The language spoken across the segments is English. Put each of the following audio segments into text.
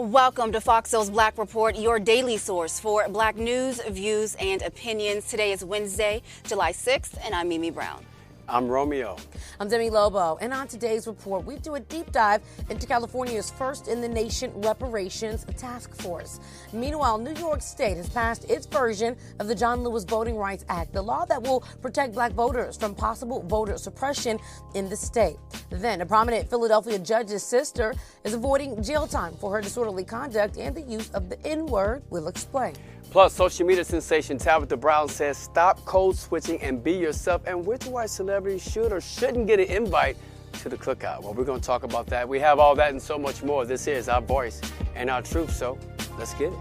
Welcome to Fox Soul's Black Report, your daily source for Black news, views, and opinions. Today is Wednesday, July 6th, and I'm Mimi Brown. I'm Romeo. I'm Demi Lobo, and on today's report, we do a deep dive into California's first in the nation Reparations Task Force. Meanwhile, New York State has passed its version of the John Lewis Voting Rights Act, the law that will protect black voters from possible voter suppression in the state. Then, a prominent Philadelphia judge's sister is avoiding jail time for her disorderly conduct and the use of the N-word. We'll explain. Plus, social media sensation Tabitha Brown says stop code switching and be yourself, and which white celebrity should or shouldn't get an invite to the cookout. Well, we're going to talk about that. We have all that and so much more. This is our voice and our truth, so let's get it.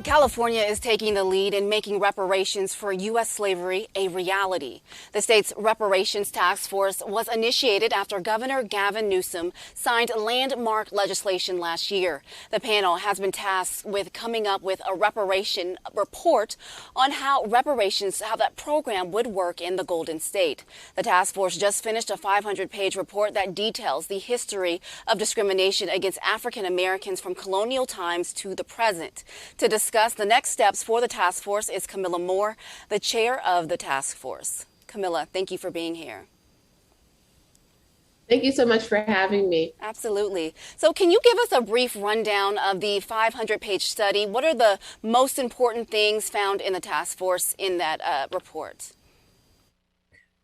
California is taking the lead in making reparations for U.S. slavery a reality. The state's Reparations Task Force was initiated after Governor Gavin Newsom signed landmark legislation last year. The panel has been tasked with coming up with a reparation report on how that program would work in the Golden State. The task force just finished a 500-page report that details the history of discrimination against African Americans from colonial times to the present. To discuss the next steps for the task force is Kamilah Moore, the chair of the task force. Kamilah, thank you for being here. Thank you so much for having me. Absolutely. So can you give us a brief rundown of the 500-page study? What are the most important things found in the task force in that report?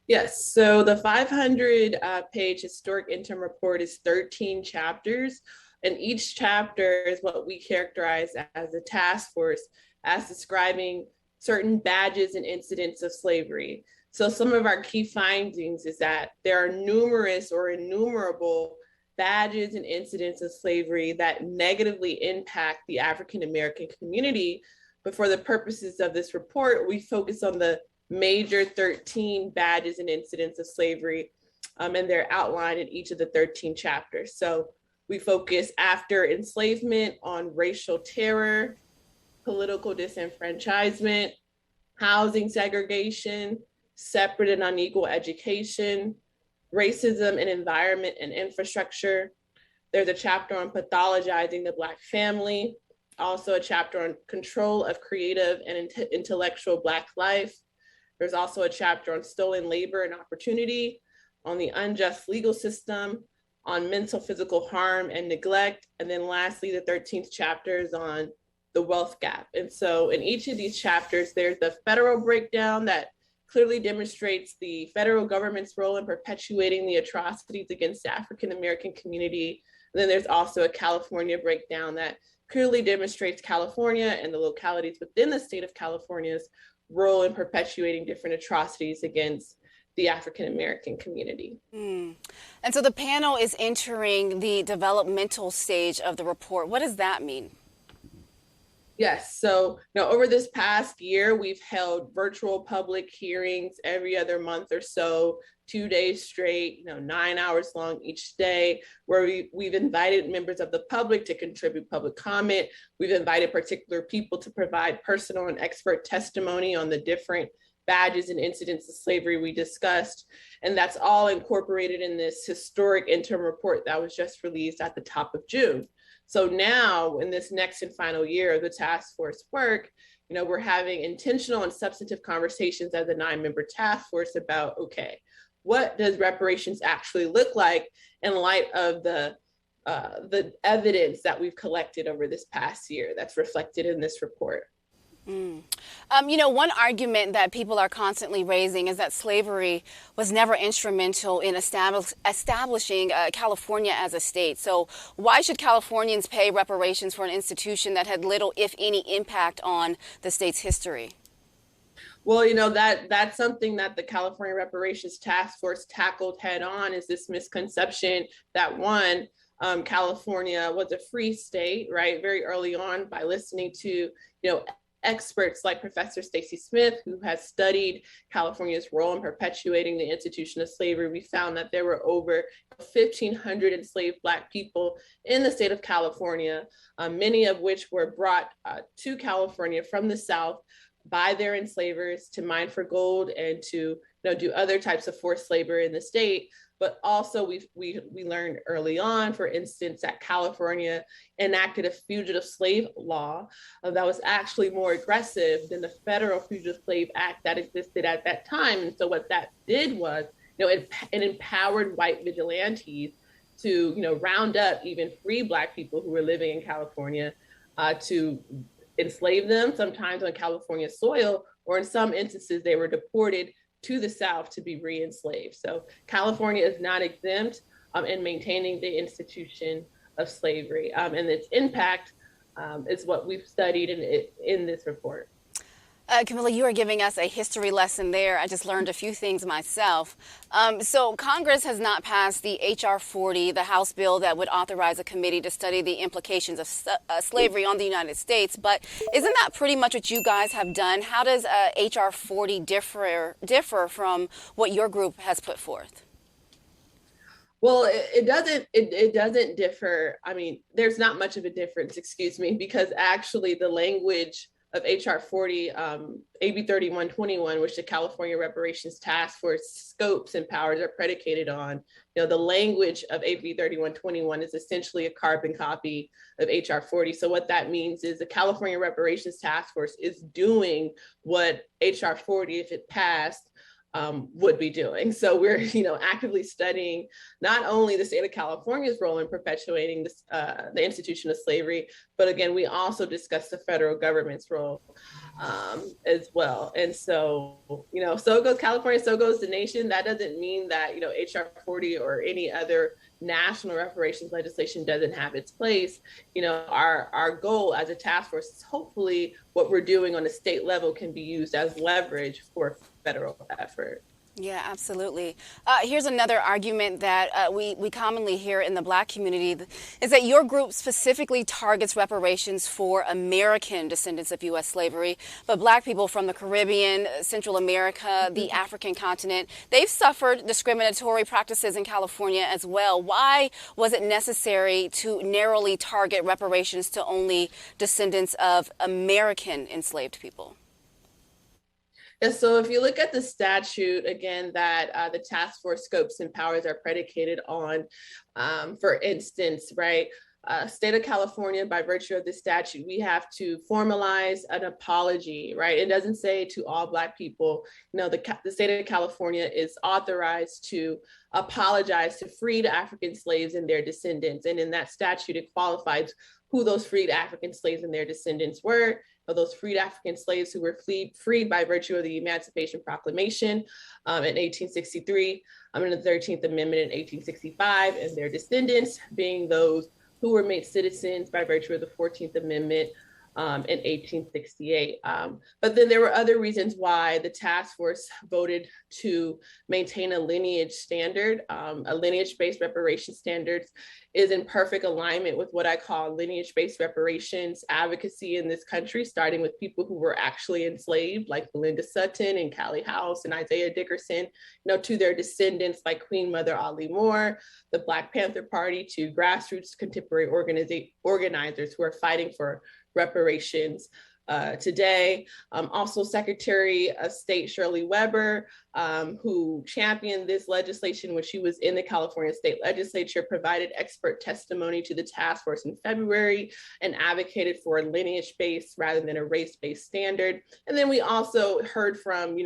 Yes, so the 500-page historic interim report is 13 chapters. And each chapter is what we characterize as a task force as describing certain badges and incidents of slavery. So some of our key findings is that there are numerous or innumerable badges and incidents of slavery that negatively impact the African American community. But for the purposes of this report, we focus on the major 13 badges and incidents of slavery, and they're outlined in each of the 13 chapters. So we focus after enslavement on racial terror, political disenfranchisement, housing segregation, separate and unequal education, racism in environment and infrastructure. There's a chapter on pathologizing the Black family, also a chapter on control of creative and intellectual Black life. There's also a chapter on stolen labor and opportunity, on the unjust legal system, on mental physical harm and neglect. And then lastly, the 13th chapter is on the wealth gap. And so in each of these chapters, there's the federal breakdown that clearly demonstrates the federal government's role in perpetuating the atrocities against the African American community. And then there's also a California breakdown that clearly demonstrates California and the localities within the state of California's role in perpetuating different atrocities against the African American community. And so the panel is entering the developmental stage of the report. What does that mean? Yes, so over this past year, we've held virtual public hearings every other month or so, 2 days straight, 9 hours long each day, where we've invited members of the public to contribute public comment. We've invited particular people to provide personal and expert testimony on the different badges and incidents of slavery we discussed. And that's all incorporated in this historic interim report that was just released at the top of June. So now in this next and final year of the task force work, we're having intentional and substantive conversations as a 9-member task force about, okay, what does reparations actually look like in light of the evidence that we've collected over this past year that's reflected in this report? One argument that people are constantly raising is that slavery was never instrumental in establishing California as a state. So why should Californians pay reparations for an institution that had little, if any, impact on the state's history? Well, that's something that the California Reparations Task Force tackled head on, is this misconception that California was a free state, right? Very early on, by listening to, experts like Professor Stacy Smith, who has studied California's role in perpetuating the institution of slavery, we found that there were over 1,500 enslaved Black people in the state of California, many of which were brought to California from the South by their enslavers to mine for gold and to do other types of forced labor in the state. But also we learned early on, for instance, that California enacted a fugitive slave law that was actually more aggressive than the federal Fugitive Slave Act that existed at that time. And so what that did was, it empowered white vigilantes to, round up even free Black people who were living in California to enslave them, sometimes on California soil, or in some instances, they were deported to the South to be re-enslaved. So California is not exempt in maintaining the institution of slavery, and its impact is what we've studied in this report. Kamilah, you are giving us a history lesson there. I just learned a few things myself. So Congress has not passed the H.R. 40, the House bill that would authorize a committee to study the implications of slavery on the United States. But isn't that pretty much what you guys have done? How does H.R. 40 differ from what your group has put forth? Well, it doesn't differ. I mean, there's not much of a difference, because actually the language of H.R. 40, AB 3121, which the California Reparations Task Force scopes and powers are predicated on, the language of AB 3121 is essentially a carbon copy of H.R. 40. So what that means is the California Reparations Task Force is doing what H.R. 40, if it passed, would be doing. So we're, actively studying not only the state of California's role in perpetuating this, the institution of slavery, but again, we also discuss the federal government's role as well. And so, so goes California, so goes the nation. That doesn't mean that, H.R. 40 or any other national reparations legislation doesn't have its place. Our goal as a task force is hopefully what we're doing on a state level can be used as leverage for federal effort. Yeah, absolutely. Here's another argument that we commonly hear in the Black community is that your group specifically targets reparations for American descendants of U.S. slavery, but Black people from the Caribbean, Central America, the African continent, they've suffered discriminatory practices in California as well. Why was it necessary to narrowly target reparations to only descendants of American enslaved people? And so if you look at the statute, again, that the task force scopes and powers are predicated on, for instance, right, state of California, by virtue of the statute, we have to formalize an apology, right? It doesn't say to all Black people. The state of California is authorized to apologize to freed African slaves and their descendants. And in that statute, it qualifies who those freed African slaves and their descendants were, of those freed African slaves who were freed by virtue of the Emancipation Proclamation in 1863, and the 13th Amendment in 1865, and their descendants being those who were made citizens by virtue of the 14th Amendment in 1868. But then there were other reasons why the task force voted to maintain a lineage standard. A lineage-based reparation standards is in perfect alignment with what I call lineage-based reparations advocacy in this country, starting with people who were actually enslaved, like Belinda Sutton and Callie House and Isaiah Dickerson, to their descendants like Queen Mother Audley Moore, the Black Panther Party, to grassroots contemporary organizers who are fighting for reparations today. Also Secretary of State Shirley Weber, who championed this legislation when she was in the California State Legislature, provided expert testimony to the task force in February and advocated for a lineage-based rather than a race-based standard. And then we also heard from,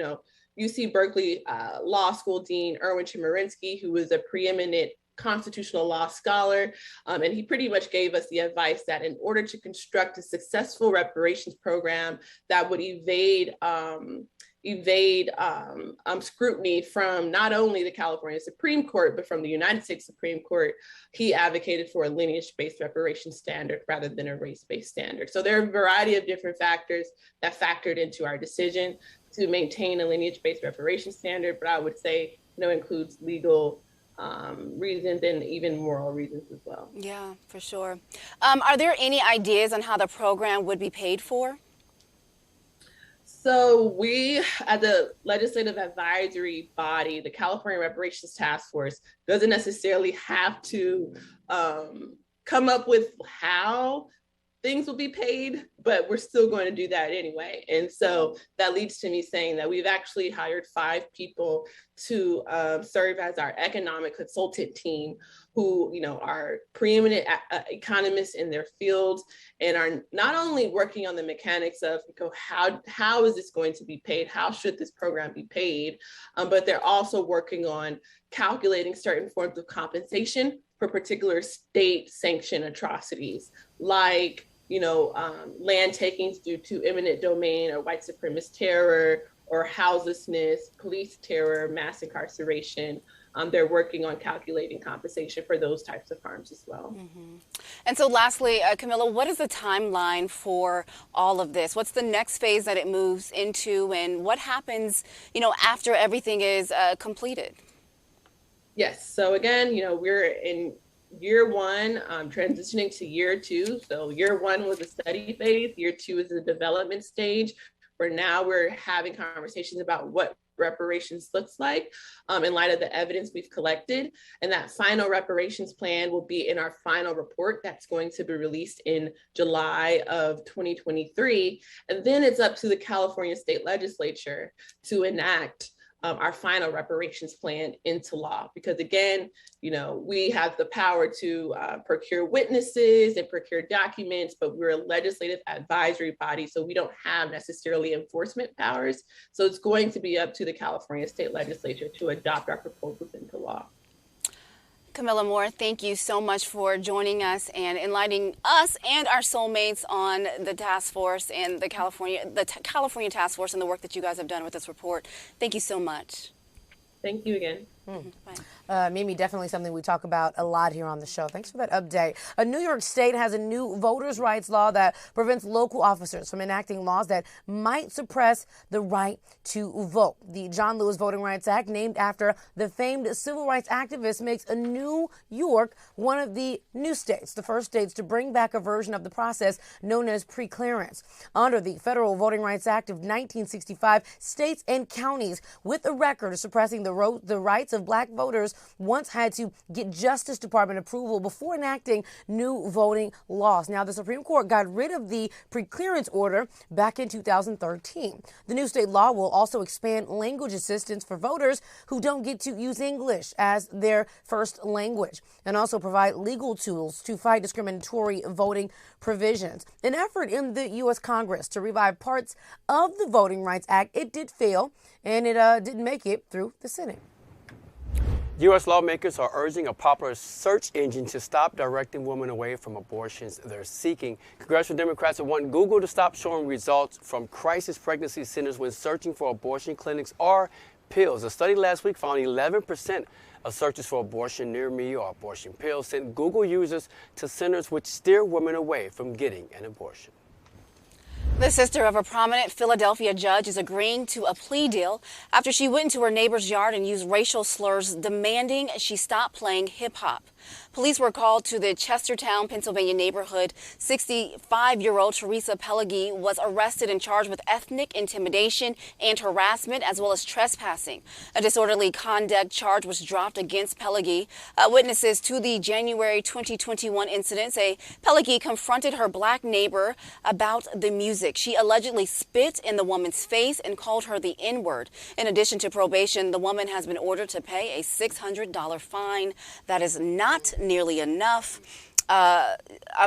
UC Berkeley Law School Dean Erwin Chemerinsky, who was a preeminent constitutional law scholar, and he pretty much gave us the advice that in order to construct a successful reparations program that would evade scrutiny from not only the California Supreme Court, but from the United States Supreme Court, he advocated for a lineage-based reparation standard rather than a race-based standard. So there are a variety of different factors that factored into our decision to maintain a lineage-based reparation standard, but I would say, includes legal reasons and even moral reasons as well. Yeah, for sure. Are there any ideas on how the program would be paid for? So we, as a legislative advisory body, the California Reparations Task Force doesn't necessarily have to come up with how things will be paid, but we're still going to do that anyway. And so that leads to me saying that we've actually hired 5 people to serve as our economic consultant team, who, you know, are preeminent economists in their fields and are not only working on the mechanics of how is this going to be paid, how should this program be paid, but they're also working on calculating certain forms of compensation for particular state sanctioned atrocities, like, you know, land takings due to eminent domain or white supremacist terror, or houselessness, police terror, mass incarceration. They're working on calculating compensation for those types of harms as well. Mm-hmm. And so lastly, Kamilah, what is the timeline for all of this? What's the next phase that it moves into, and what happens, you know, after everything is completed? Yes, so again, you know, we're in year 1, transitioning to year 2. So year 1 was a study phase, year 2 is the development stage. For now, we're having conversations about what reparations looks like in light of the evidence we've collected. And that final reparations plan will be in our final report that's going to be released in July of 2023. And then it's up to the California State Legislature to enact our final reparations plan into law. Because again, you know, we have the power to procure witnesses and procure documents, but we're a legislative advisory body, so we don't have necessarily enforcement powers. So it's going to be up to the California State Legislature to adopt our proposals into law. Kamilah Moore, thank you so much for joining us and enlightening us and our soulmates on the task force and the California task force and the work that you guys have done with this report. Thank you so much. Thank you again. Mimi, definitely something we talk about a lot here on the show. Thanks for that update. New York State has a new voters' rights law that prevents local officers from enacting laws that might suppress the right to vote. The John Lewis Voting Rights Act, named after the famed civil rights activist, makes New York one of the new states, the first states to bring back a version of the process known as pre-clearance. Under the Federal Voting Rights Act of 1965, states and counties with a record of suppressing the rights of black voters once had to get Justice Department approval before enacting new voting laws. Now, the Supreme Court got rid of the pre-clearance order back in 2013. The new state law will also expand language assistance for voters who don't get to use English as their first language, and also provide legal tools to fight discriminatory voting provisions. An effort in the U.S. Congress to revive parts of the Voting Rights Act, it did fail, and it didn't make it through the Senate. U.S. lawmakers are urging a popular search engine to stop directing women away from abortions they're seeking. Congressional Democrats want Google to stop showing results from crisis pregnancy centers when searching for abortion clinics or pills. A study last week found 11% of searches for abortion near me or abortion pills sent Google users to centers which steer women away from getting an abortion. The sister of a prominent Philadelphia judge is agreeing to a plea deal after she went into her neighbor's yard and used racial slurs, demanding she stop playing hip-hop. Police were called to the Chestertown, Pennsylvania neighborhood. 65-year-old Teresa Pelleggi was arrested and charged with ethnic intimidation and harassment, as well as trespassing. A disorderly conduct charge was dropped against Pelleggi. Witnesses to the January 2021 incident say Pelleggi confronted her black neighbor about the music. She allegedly spit in the woman's face and called her the N-word. In addition to probation, the woman has been ordered to pay a $600 fine. That is not nearly enough. I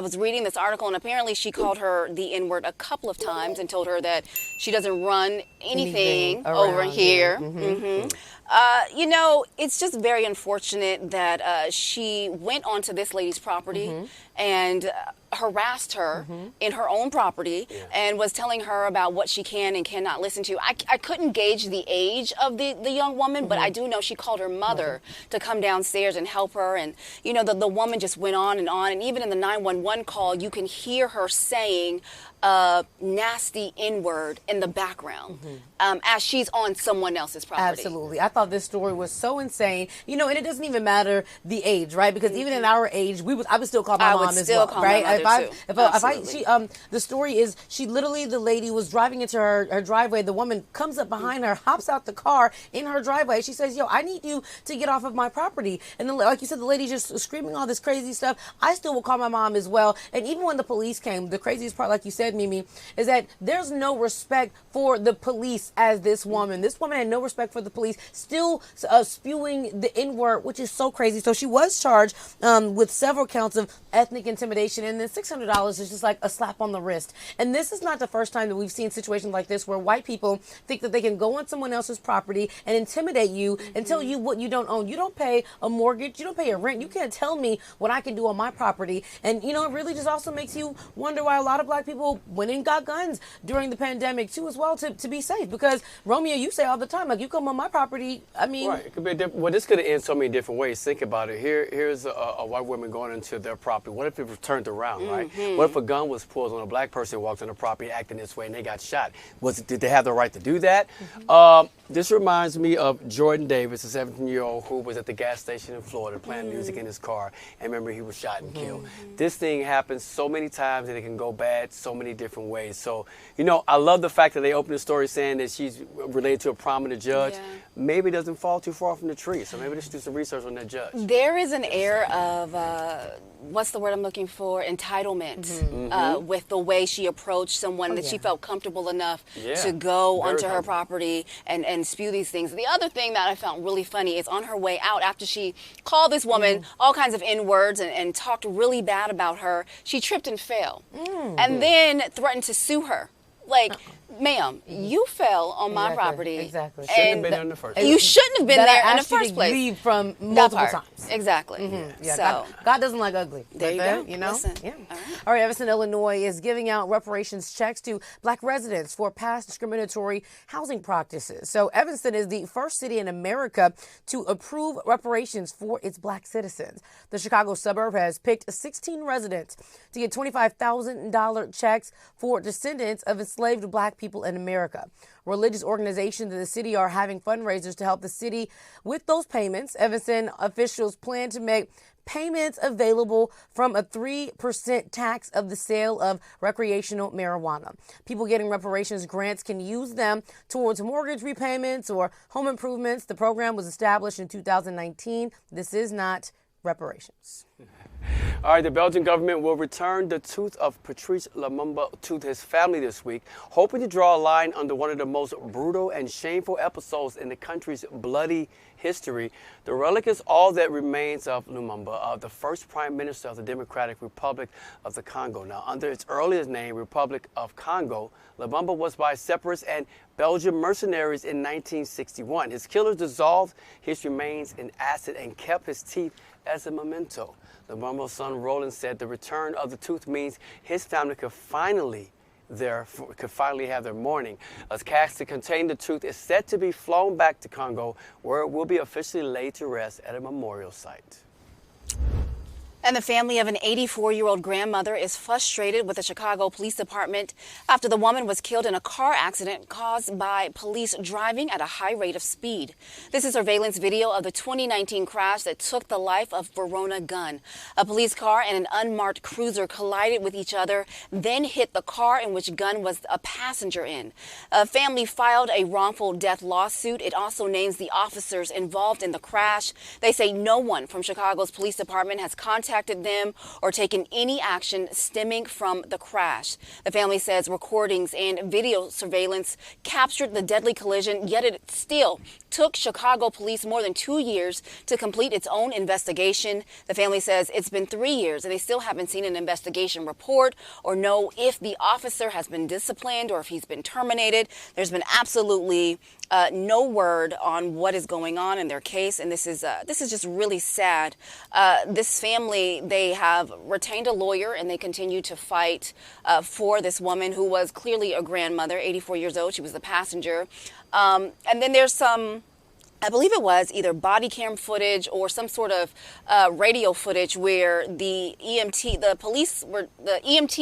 was reading this article, and apparently she called her the N-word a couple of times and told her that she doesn't run anything over here. You know, it's just very unfortunate that she went onto this lady's property and harassed her in her own property and was telling her about what she can and cannot listen to. I couldn't gauge the age of the young woman, but I do know she called her mother to come downstairs and help her. And, you know, the woman just went on. And even in the 911 call, you can hear her saying, a nasty N-word in the background as she's on someone else's property. Absolutely. I thought this story was so insane. You know, and it doesn't even matter the age, right? Because even in our age, I would still call my mom as well, right? The story is the lady was driving into her driveway. The woman comes up behind her, hops out the car in her driveway. She says, "Yo, I need you to get off of my property." And then, like you said, the lady just screaming all this crazy stuff. I still will call my mom as well. And even when the police came, the craziest part, like you said, Mimi, is that there's no respect for the police as this woman. This woman had no respect for the police, still spewing the N-word, which is so crazy. So she was charged with several counts of ethnic intimidation, and then $600 is just like a slap on the wrist. And this is not the first time that we've seen situations like this where white people think that they can go on someone else's property and intimidate you and tell you what you don't own. You don't pay a mortgage, you don't pay a rent. You can't tell me what I can do on my property. And, you know, it really just also makes you wonder why a lot of black people went and got guns during the pandemic too as well to be safe. Because, Romeo, you say all the time, like, you come on my property, I mean... Right. It could be well, this could have ended so many different ways. Think about it. Here's a white woman going into their property. What if it was turned around, right? What if a gun was pulled on a black person who walked on the property acting this way and they got shot? Did they have the right to do that? This reminds me of Jordan Davis, a 17-year-old who was at the gas station in Florida playing music in his car. And remember, he was shot and killed. This thing happens so many times and it can go bad so many different ways. So, you know, I love the fact that they opened the story saying that she's related to a prominent judge. Yeah. Maybe it doesn't fall too far from the tree. So maybe they should do some research on that judge. There is an air of, what's the word I'm looking for? Entitlement with the way she approached someone that she felt comfortable enough to go onto her property and spew these things. The other thing that I found really funny is on her way out, after she called this woman all kinds of N-words and talked really bad about her, she tripped and fell and then threatened to sue her. Like, ma'am, you fell on my property. Exactly. Shouldn't have been there in the first place. You shouldn't have been there in the first place. Leave from multiple times. Exactly. Yeah, So God doesn't like ugly. there you go. You know? Listen. Yeah. All right, Evanston, Illinois is giving out reparations checks to black residents for past discriminatory housing practices. So Evanston is the first city in America to approve reparations for its black citizens. The Chicago suburb has picked 16 residents to get $25,000 checks for descendants of enslaved black people in America. Religious organizations in the city are having fundraisers to help the city with those payments. Evanston officials plan to make payments available from a 3% tax of the sale of recreational marijuana. People getting reparations grants can use them towards mortgage repayments or home improvements. The program was established in 2019. This is not reparations. All right, the Belgian government will return the tooth of Patrice Lumumba to his family this week, hoping to draw a line under one of the most brutal and shameful episodes in the country's bloody history. The relic is all that remains of Lumumba, the first prime minister of the Democratic Republic of the Congo. Now, under its earliest name, Republic of Congo, Lumumba was by separatists and Belgian mercenaries in 1961. His killers dissolved his remains in acid and kept his teeth as a memento. Lumumba's son Roland said the return of the tooth means his family could finally have their mourning. A casket containing the tooth is set to be flown back to Congo, where it will be officially laid to rest at a memorial site. And the family of an 84-year-old grandmother is frustrated with the Chicago Police Department after the woman was killed in a car accident caused by police driving at a high rate of speed. This is surveillance video of the 2019 crash that took the life of Verona Gunn. A police car and an unmarked cruiser collided with each other, then hit the car in which Gunn was a passenger in. A family filed a wrongful death lawsuit. It also names the officers involved in the crash. They say no one from Chicago's police department has contacted them or taken any action stemming from the crash. The family says recordings and video surveillance captured the deadly collision, yet it still took Chicago police more than 2 years to complete its own investigation. The family says it's been 3 years and they still haven't seen an investigation report or know if the officer has been disciplined or if he's been terminated. There's been absolutely no word on what is going on in their case, and this is just really sad. This family, they have retained a lawyer, and they continue to fight for this woman who was clearly a grandmother, 84 years old. She was the passenger, and then there's some I believe it was either body cam footage or some sort of radio footage where the EMT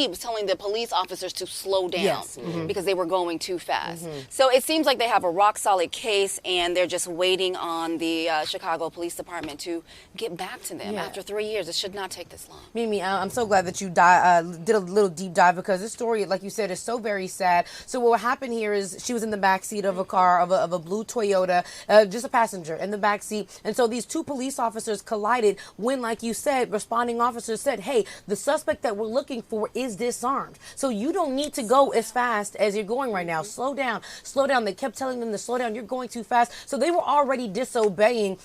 was telling the police officers to slow down because they were going too fast. So it seems like they have a rock solid case, and they're just waiting on the Chicago Police Department to get back to them after 3 years. It should not take this long. Mimi, I'm so glad that you did a little deep dive, because this story, like you said, is so very sad. So what happened here is she was in the back seat of a car, of a blue Toyota, just a passenger in the back seat. And so these two police officers collided when, like you said, responding officers said, hey, the suspect that we're looking for is disarmed. So you don't need to go as fast as you're going right now. Slow down, slow down. They kept telling them to slow down. You're going too fast. So they were already disobeying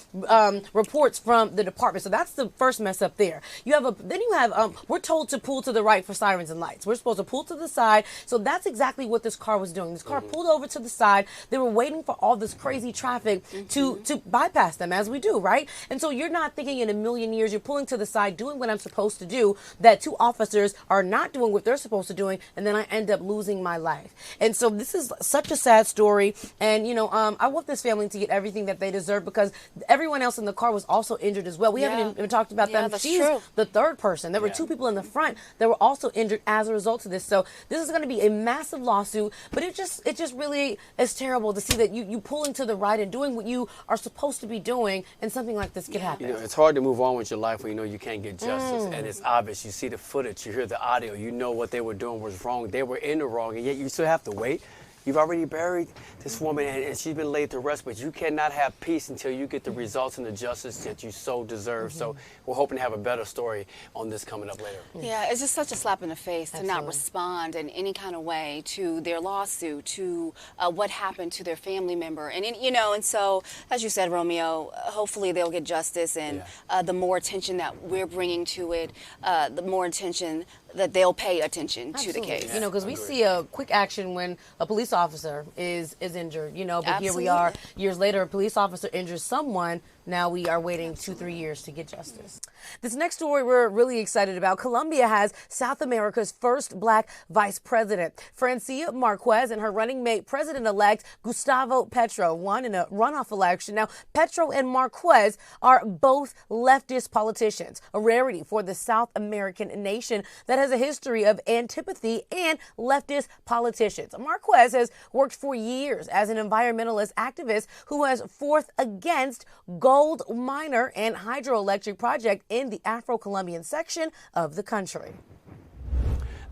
reports from the department. So that's the first mess up there. We're told to pull to the right for sirens and lights. We're supposed to pull to the side. So that's exactly what this car was doing. This car pulled over to the side. They were waiting for all this crazy traffic to bypass them, as we do, right? And so you're not thinking in a million years, you're pulling to the side, doing what I'm supposed to do, that two officers are not doing what they're supposed to doing, and then I end up losing my life. And so this is such a sad story. And, I want this family to get everything that they deserve, because everyone else in the car was also injured as well. We haven't even talked about them. She's the third person. There were two people in the front that were also injured as a result of this. So this is going to be a massive lawsuit, but it just really is terrible to see that you pulling to the right and doing what you are supposed to be doing, and something like this could happen. It's hard to move on with your life when you know you can't get justice, and it's obvious. You see the footage, you hear the audio, you know what they were doing was wrong. They were in the wrong, and yet you still have to wait. You've already buried this woman, and she's been laid to rest, but you cannot have peace until you get the results and the justice that you so deserve. So we're hoping to have a better story on this coming up later. Yeah, it's just such a slap in the face to not respond in any kind of way to their lawsuit, to what happened to their family member. And so, as you said, Romeo, hopefully they'll get justice, and the more attention that we're bringing to it, the more attention that they'll pay attention to the case. Because we see a quick action when a police officer is injured, but here we are years later, a police officer injures someone. Now we are waiting 2-3 years to get justice. This next story we're really excited about. Colombia has South America's first black vice president. Francia Marquez and her running mate, President-elect Gustavo Petro, won in a runoff election. Now, Petro and Marquez are both leftist politicians, a rarity for the South American nation that has a history of antipathy and leftist politicians. Marquez has worked for years as an environmentalist activist who has fought against gold miner and hydroelectric project in the Afro-Colombian section of the country.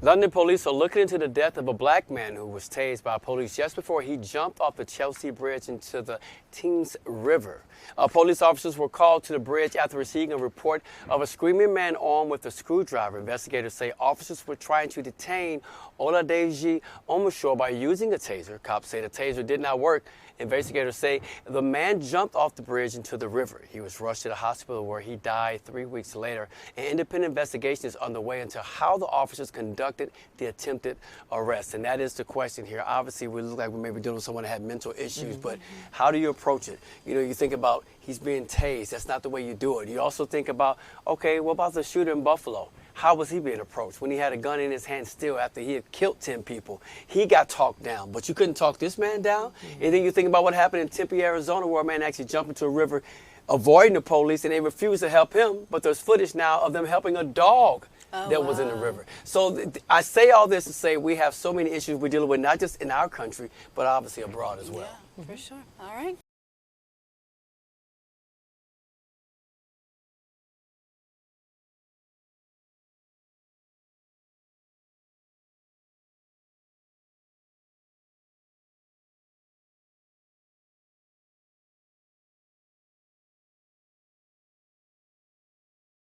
London police are looking into the death of a black man who was tased by police just before he jumped off the Chelsea Bridge into the Thames River. Police officers were called to the bridge after receiving a report of a screaming man armed with a screwdriver. Investigators say officers were trying to detain Oladeji Omoshore by using a taser. Cops say the taser did not work. Investigators say the man jumped off the bridge into the river. He was rushed to the hospital where he died 3 weeks later. An independent investigation is underway into how the officers conducted the attempted arrest. And that is the question here. Obviously, we look like we may be dealing with someone that had mental issues, but how do you approach it? You think about he's being tased. That's not the way you do it. You also think about, okay, what about the shooter in Buffalo? How was he being approached when he had a gun in his hand still after he had killed 10 people? He got talked down, but you couldn't talk this man down? And then you think about what happened in Tempe, Arizona, where a man actually jumped into a river avoiding the police, and they refused to help him, but there's footage now of them helping a dog that was in the river. So I say all this to say we have so many issues we're dealing with, not just in our country, but obviously abroad as well. Yeah, for sure. All right.